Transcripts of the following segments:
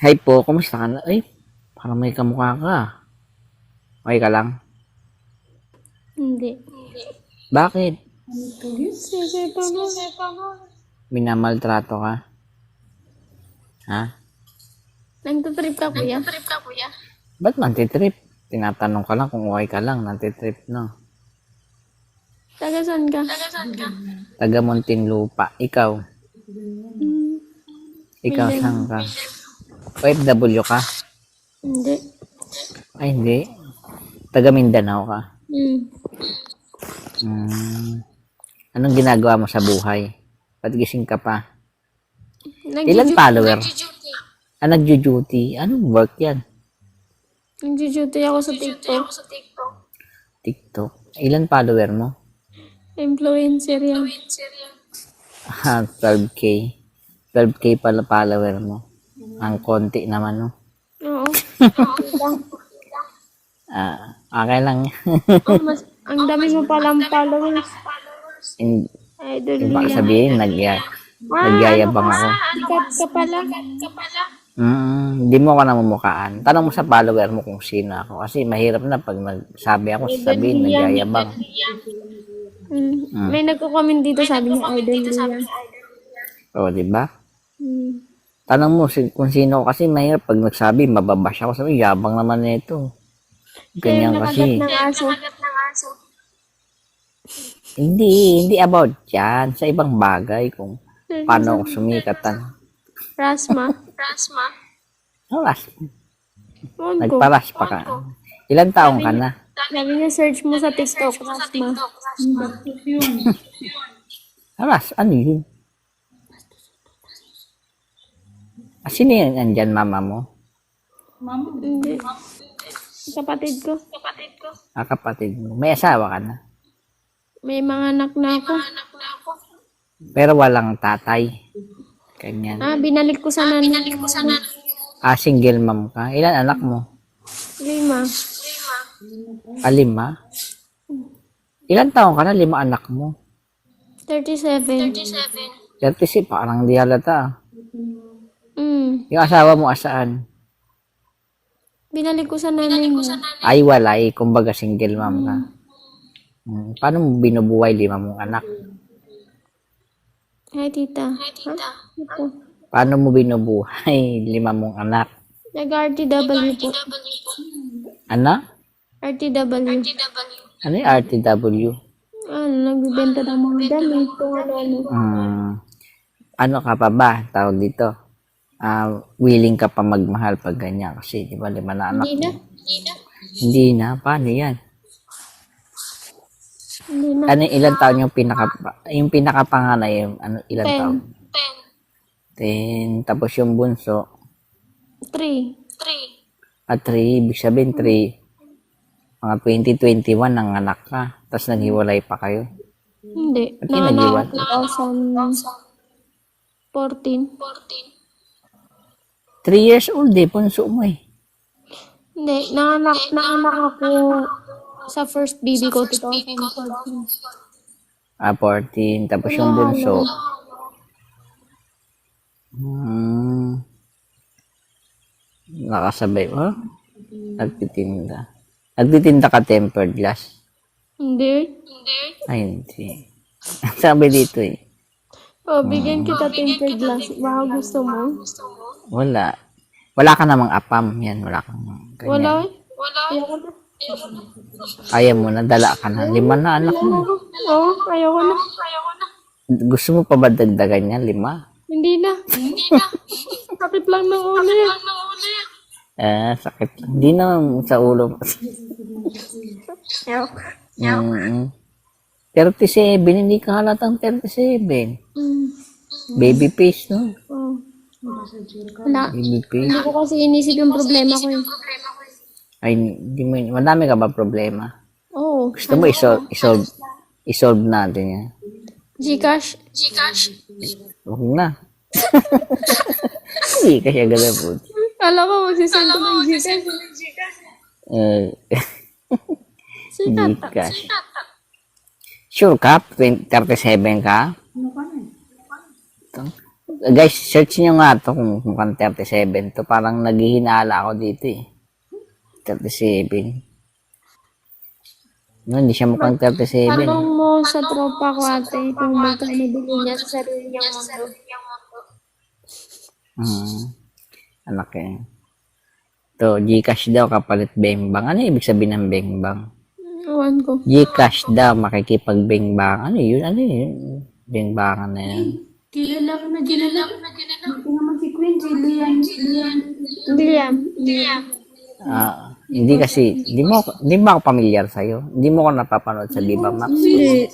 Hi po, kumusta ka na? Ay, parang may kamukha ka. Okay ka lang? Hindi. Bakit? Sige pa mo. Minamaltrato ka? Ha? Nagtatrip ka, kuya? Ba't nantitrip? Tinatanong ka lang kung okay ka lang. Nantitrip, no? Taga saan ka? Taga Muntinlupa. Ikaw? Hmm, Ikaw Mindanao. saan ka? OFW ka? Hindi. Ay, hindi. Taga Mindanao ka? Hmm. Anong ginagawa mo sa buhay? Ba't gising ka pa? Ilan Nagjuju- follower? Nagjo-duty. Anong work yan? Nagjujuty ako sa TikTok. TikTok. Ilan follower mo? Influencer yan. 12K. 12K pala follower mo. Ang konti naman, no? Oo. Okay lang. Ang dami mo palang followers. Idol Baka yan. sabihin, nagyayabang ako. Sikat ka pala. Hindi mo ako namumukhaan. Tanong mo sa follower mo kung sino ako. Kasi mahirap na pag nagsabi ako, sabihin, nagyayabang. May nagko-comment dito, sabi niya, idol yan. O, diba? Hmm. Tanong mo kung sino ako. Kasi mahirap pag nagsabi, mababash ako. Sabi, yabang naman nito. Ganyan kasi. Nakagat ng aso. Hindi about yan. Sa ibang bagay kung paano ako sumikatan. Rasma. Oras. Ewan ko. Nagparas pa ka. Ilan taong ka na? Sabi niya, search mo sa TikTok, Rasma. Oras, ano yun? Sino yan andyan, mama mo? Hindi. Kapatid ko. Kapatid mo. May asawa ka na. May mga anak na ako. Pero walang tatay. Ganyan. Binalik ko sa nanay. Single mom ka. Ilan anak mo? 5. 5? Ilan taong ka na? 5 anak mo. 37. 36, parang di halata. Yung asawa mo asaan? Binalik ko sa nanay mo. Ay, walay. Kumbaga single mom ka. Paano mo binubuhay 5 mong anak? Hi, tita. Ito. Paano mo binubuhay 5 mong anak? Nag-RTW po. Ano? RTW. Ano yung RTW? Nagbibenta ng mga damit. Kung ano-ano. Ano ka pa ba? Tawag dito. Willing ka pa magmahal pag ganyan. Kasi, di ba, 5 na anak Hindi na. mo? Hindi na. Paano yan? Hindi na. Ano, ilan taon yung pinakapanganay, ilan 10. taon? 10. Tapos yung bunso, 3. 3. Ibig sabihin, 3. Mga 2021 ang anak ka. Tapos naghiwalay pa kayo. Hindi. Ba't kayo nag-iwan? 2014. 3 years old bunso mo eh. Hindi. Nanganak ako sa first baby ko, 2014. 14. Tapos yung bunso, nakasabay mo. Nagtitinda. Nagtitinda ka tempered glass. Hindi. Ay, hindi. Sabi dito eh. Bigyan kita tempered glass. Baka gusto mo. Wala. Wala ka namang apam. Yan, wala kang ganyan. Wala eh. Ayoko na. Ayaw mo na, dala ka na. 5 na anak mo. Ayoko na. Gusto mo pa ba dagdagan yan? 5? Hindi na. Sakit lang ng ulo yan. Sakit. Hindi na sa ulo. Ayoko. 37, hindi ka halatang 37. Baby face, no? Wala. Baby face. Hindi ko kasi inisip yung problema ko eh. Ay, hindi mo, madami ka ba problema? Oo. Gusto mo isolve natin yan. Gcash. Huwag na. Hindi kasi agad po. Alam ko magsisend ko ng Gcash. Sikat. Gcash. Sure ka? 37 ka? Guys, search nyo nga to kung mukhang 37 to. Parang naghihinala ako dito eh. 37. No, hindi siya mukhang 37. Tanong mo sa tropa ko ate kung magkano bili niya sa sarili niyang mundo. Anak eh. To, Gcash daw kapalit bengbang. Ano ibig sabihin ng bengbang? Ewan ko. Gcash daw makikipagbengbang. Ano yun? Bengbangan na yan. Kilala ko na. Hindi naman si Queen, si Liam. Hindi kasi, hindi mo ako pamilyar sa'yo. Hindi mo ako napapanood sa Viva Max. Hindi.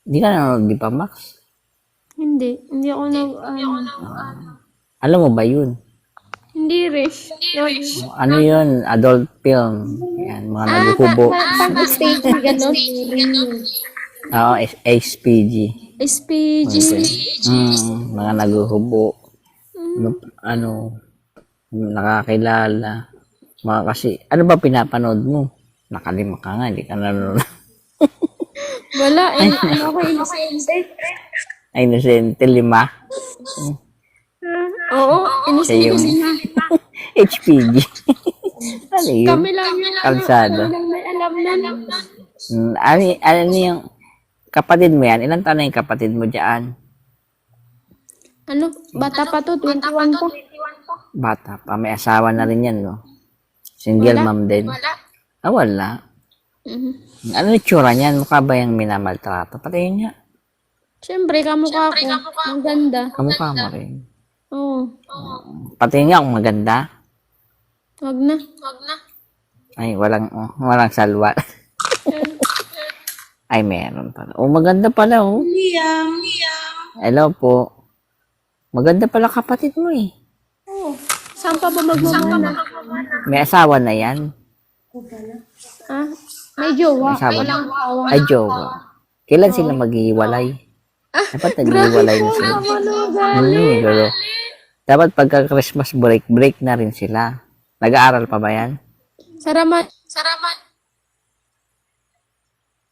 Hindi ka nanonood Viva Max. Hindi ako Alam mo ba yun? Hindi rin. Ano yun? Adult film. Yan, mga naguhubo. Pang-stage, gano'n. Oo, SPG. SPG. Mga naguhubo. Nakakilala. Mga kasi, ano ba pinapanood mo? Nakalima ka nga, hindi ka nanonood. Wala, ako inosente. Ay, inosente, 5. Oo, Siya yung HPG. Ano yun? Kami lang yung Kalsada. kami lang may alam na. Ano yung kapatid mo yan? Ilan taon na yung kapatid mo dyan? Ano, bata pa to, 21 pa. Bata pa. May asawa na rin yan, no? Single mom din. Wala. Ano yung tsura niyan? Mukha ba yung minamaltrato? Pati yun niya. Siyempre, kamukha ko. Ang ganda. Kamukha mo rin. Oo. Pati niya kung maganda. Wag na. Ay, walang salwa. Ay, meron pala. Maganda pala, Liam. Hello po. Maganda pala kapatid mo, eh. Oo. Saan pa ba magmamana? May asawa na yan. Ah, may jowa. May asawa na. Walang awa. Ay, jowa. Kailan sila maghihiwalay? Dapat naghihiwalay na sila. Pero, dapat pagka-Christmas break na rin sila. Nag-aaral pa ba yan? Saraman.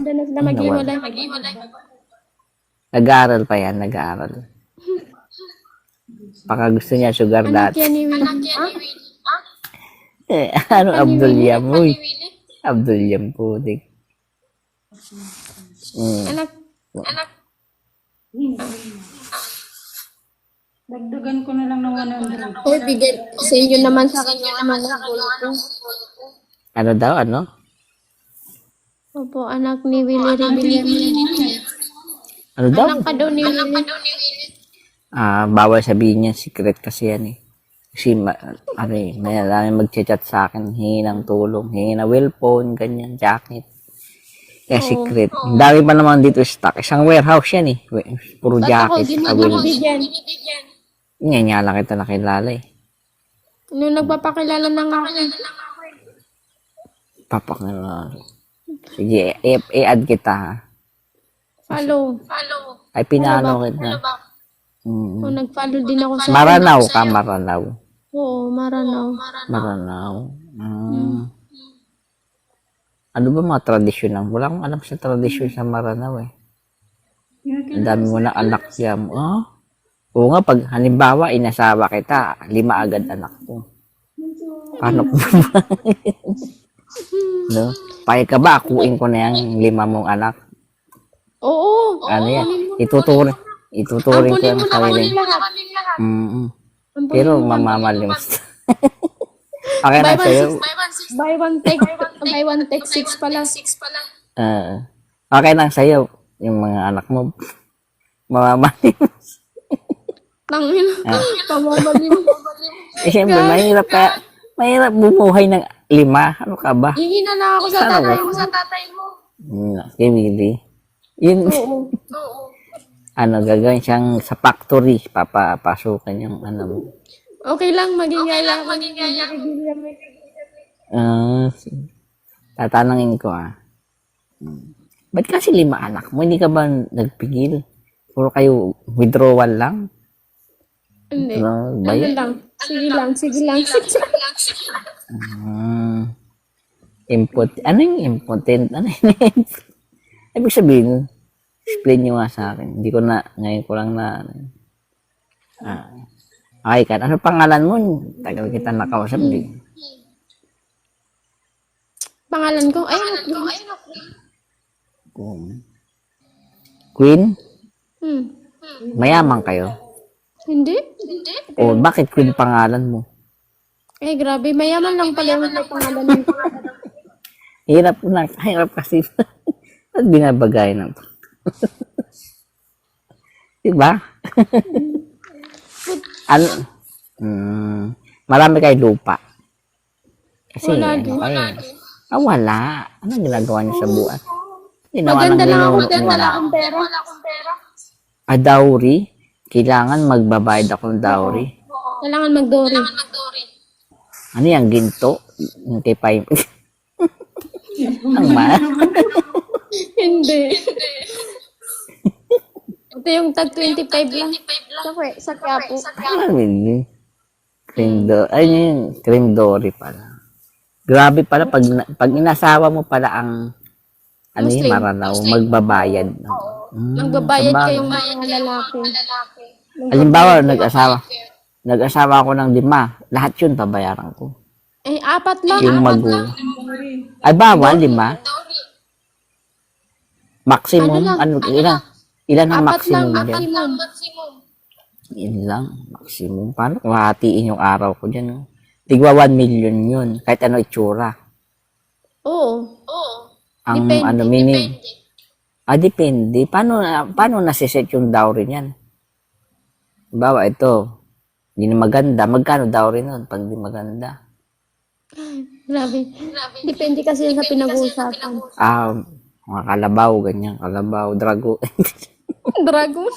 Doon na sila maghiwalay. Nag-aaral pa yan, nag-aaral. Baka gusto niya sugar Anak daddy. yan ni Willie. Ano Abdul Yam? Uy, Abdul Yam po. Anak. Dagdagan ko na lang ng 100. Uy, bigyan. Sa inyo naman sa akin yung ano ng ulo ko. Ano daw, ano? Opo, anak ni Willie Rebellion. Ano daw? Anak ka daw ni Willie. Bawal sabihin niya, secret kasi yan eh. Kasi, may alam mag-chat sa akin, hingi ng tulong, hingi na phone, ganyan, jacket. Kaya secret. Ang dami pa naman dito stock. Isang warehouse yan eh. Puro Ba't ako jacket. di mo binibigyan? Nga lang kita nakilala eh. Nung nagpapakilala na nga ako. Papakilala. Sige, i-add kita ha. Follow. Ay, pinalo kita. O, nag-follow din ako sa... Maranaw ka, Maranaw. Oo, Maranaw. Maranaw. Ano ba mga tradisyon lang? Wala akong alam sa tradisyon sa Maranaw eh. Ang dami mo na anak siya mo. Oo nga, pag halimbawa inasawa kita, 5 agad anak ko. Paano ko no? Payag ka ba? Akuin ko na yung 5 mong anak. Oo. Ano yan? Ituturing ko yung sarili. Pero mamamalimos. Okay na sa'yo. Buy one take 6 pala. Okay lang sa'yo. Yung mga anak mo. Mamamalimos. Tangin. Pamamalim. Siyempre, mahirap bumuhay ng 5. Ano ka ba? Hihina na ako sa tatay mo. Kay Willie. Yun. Oo. Gagawin siyang sa factory. Papapasukan yung mo. Okay lang, maging yaya. Tatanungin ko ba't kasi 5 anak mo? Hindi ka ba nagpigil? Puro kayo withdrawal lang? Hindi. Ano Ano lang. Sige lang. Ano yung impotent? Ano yung ibig sabihin, explain nyo nga sa akin. Hindi ko na, ngayon ko lang na, Okay ka. Ano pangalan mo? Tagal kita nakausap din. Pangalan ko, ay, Queen? hmm. Mayaman kayo? Hindi? O bakit Queen pangalan mo? Eh, grabe, mayaman lang pala yung may pangalan ko. Hirap kasi. Ba't binabagay ng diba? Ano? Marami kayo lupa. Kasi, Wala ano din. kayo? Wala. Anong ginagawa niyo sa buwan? Ginawa Maganda ng lang ako, ninuno pero niyo. wala akong pera. Dowry? Kailangan magbabayad ako ng dowry. Kailangan mag-dory. Ano yan? Ginto? Yung kay Pai. Ang mahal. Hindi. Ito yung tag 25 lang. Sa Quiapo. Ano yun? Cream do ay yun, cream dory pala. Grabe pala pag inasawa mo pala ang ano yun, Muslim. maranaw, magbabayad. Magbabayad sabagay. kayong mga lalaki. Halimbawa, nag-asawa ako ng 5, lahat yun babayaran ko. Eh, 4 lang. Yung ay bawal, 5? Maximum? Ilan ang 4 lang, maximum dyan? maximum. Yun lang, maximum. Paano kung hahatiin yung araw ko dyan? No? Tigwa 1 million yun, kahit ano itsura. Oo. Ang Depende, ano, meaning. Depende. Paano nasiset yung dowry niyan? Bawa ito, hindi na maganda. Magkano dowry nun pag di maganda? Grabe. Depende kasi yun sa pinag-uusapan. Mga kalabaw, ganyan. Kalabaw, drago. Dragon.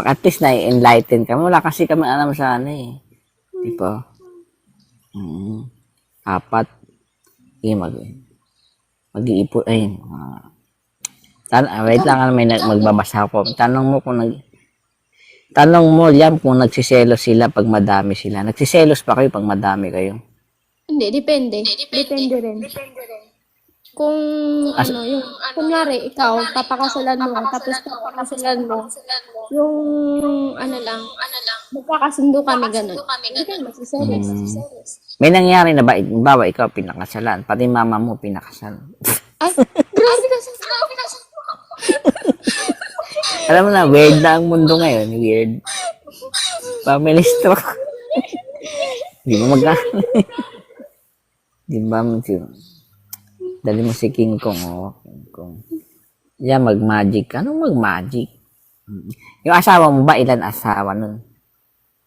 At least na-enlighten ka. Wala kasi kami alam sa ano eh. Di ba? 4. Mag-iipon. Ayun. Wait lang, may magbabasa ko. Tanong mo, Liam, kung nagsiselos sila pag madami sila. Nagsiselos pa kayo pag madami kayo? Hindi, depende. Depende rin. Kung yung, kunyari, ikaw, papakasalan mo, tapos papakasalan mo, yung, magkakasundo kami, ganun. Hindi kayo magsiselos. May nangyari na ba, bawa ikaw pinakasalan, pati mama mo pinakasal. Ay, grabe kasi. Alam mo na, weird na ang mundo ngayon. Weird. Family stroke. Di mo Di ba, dali mo si King Kong, King Kong. Yan, mag-magic. Anong mag-magic? Yung asawa mo ba, ilan asawa nun?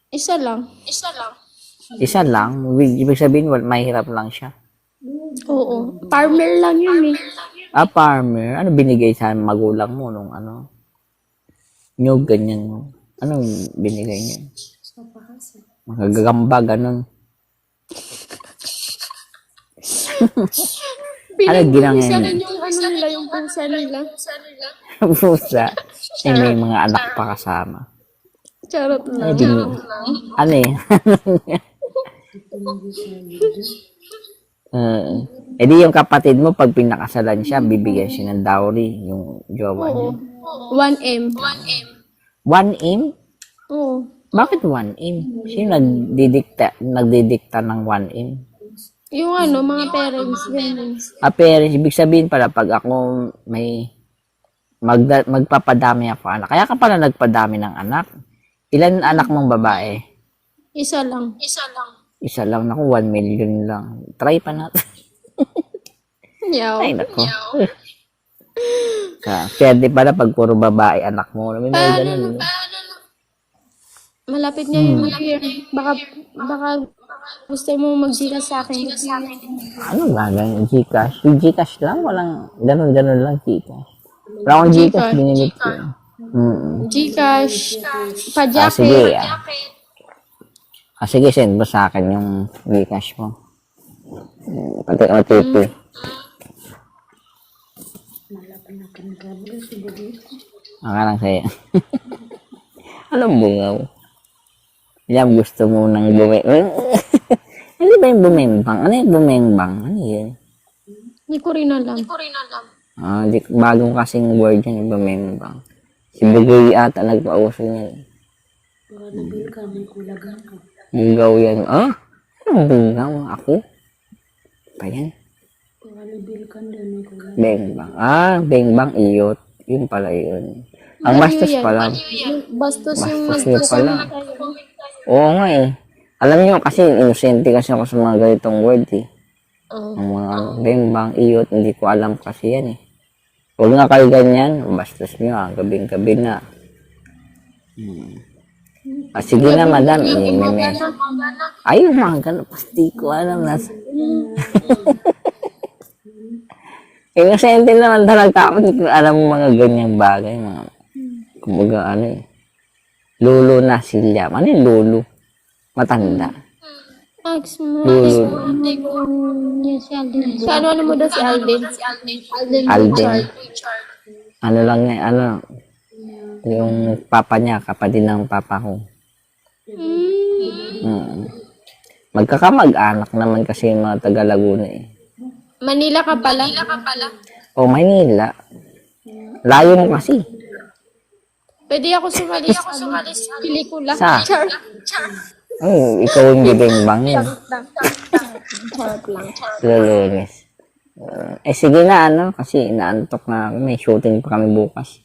Isa lang. Isa lang? Ibig sabihin, mahirap lang siya. Oo. Farmer lang yun eh. Farmer. Ano binigay sa magulang mo nung ano? Nyug, ganyan. Anong binigay niya? Magagamba, ganun. Pinag-isa rin yung nila, yung pusa nila. Pusa. May mga anak pa kasama. Charot lang. Ano eh? Di yung kapatid mo, pag pinakasalan siya, bibigyan siya ng dowry, yung jowa niya. 1M. 1M? Oo. Bakit 1M? Sino nagdidikta ng 1M? Yung mga parents, ganyan. Parents, ibig sabihin pala, pag ako may magpapadami ako anak. Kaya ka pala nagpadami ng anak. Ilan anak mong babae? Isa lang. Isa lang. Naku, 1 million lang. Try pa natin. Yaw. Ay, naku. Pwede pala pag puro babae anak mo. May mga ganun. Malapit niya yung year. Baka gusto mo mag-Gcash sa akin. Ano ba? Ganyan, Gcash? Yung Gcash lang? Walang ganun-ganun lang Gcash. Wala akong Gcash, binilit ko. Gcash. Sige. Pa-jacket. Sige, send mo sa akin yung Gcash mo. Pati OTP. Lang sa'yo. Alam bungaw. Yan, gusto mo nang Ano ba yung bumembang? Ano yung bumembang? Ano yun? Hindi ko rin alam. Bagong kasing word yan, yung bumembang. Si Bugoy ata nagpauso niya. Para nabil ka, may kulagan ka. Ligaw yan. Ah? Anong ligaw? Ako? Pa yan? Para nabil ka din, may kulagan. Bengbang. Ah, bengbang iyot. Yun pala yun. Ang bastos pala. Bastos yung Bastos yun pala. Oo nga eh. Alam niyo kasi, inosente kasi ako sa mga ganitong word eh. Oo. Ang mga bengbang, iyot, hindi ko alam kasi yan eh. Huwag nga kayo ganyan. Bastos nyo ah. Gabing-gabi na. Ah, sige na, madam. I-message. Ay, yung mga ganun. Pasti ko alam. Inosente naman talaga ako. Hindi ko alam yung mga ganyang bagay. Mga, kumbaga ano eh. Lolo na silya. Ano yung lolo? Matanda. Ask mo. Lolo. Yes, si Alden. Sa ano mo daw si Alden? Alden. Ano lang yan, ano. Yung papa niya, kapatid ng papa ko. Magkakamag-anak naman kasi yung mga taga Laguna eh. Manila ka pala? O, Maynila. Layo mo kasi. Pwede ako sumali sa pelikula. Sa? Char. Ay, ikaw yung bibingbang yun. Charot lang. Lulunes. Sige na, ano, kasi inaantok na ako. May shooting pa kami bukas.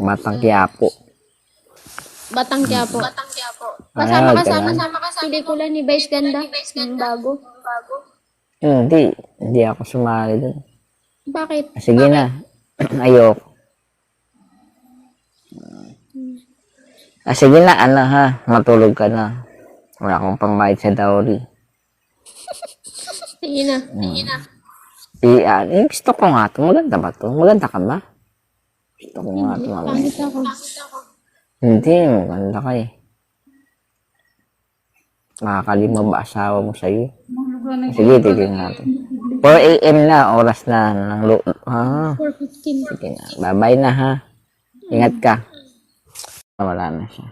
Batang Quiapo. Batang Quiapo. Kasama Kasama ka sa pelikula ni Vice Ganda. Yung bago. Hindi ako sumali dun. Bakit? Sige na. Ayoko. Sige na, ano ha, matulog ka na. Wala akong pambayad sa dowry. Sige na. Gusto ko nga ito. Maganda ba ito? Maganda ka ba? Gusto ko nga ito. Pangit ako. Hindi, maganda ka eh. Makakalima ba asawa mo sa'yo? Sige, tigil natin. 4 a.m. na, oras na. 4:15. Sige na. Bye-bye na ha. Ingat ka. Wala na siya.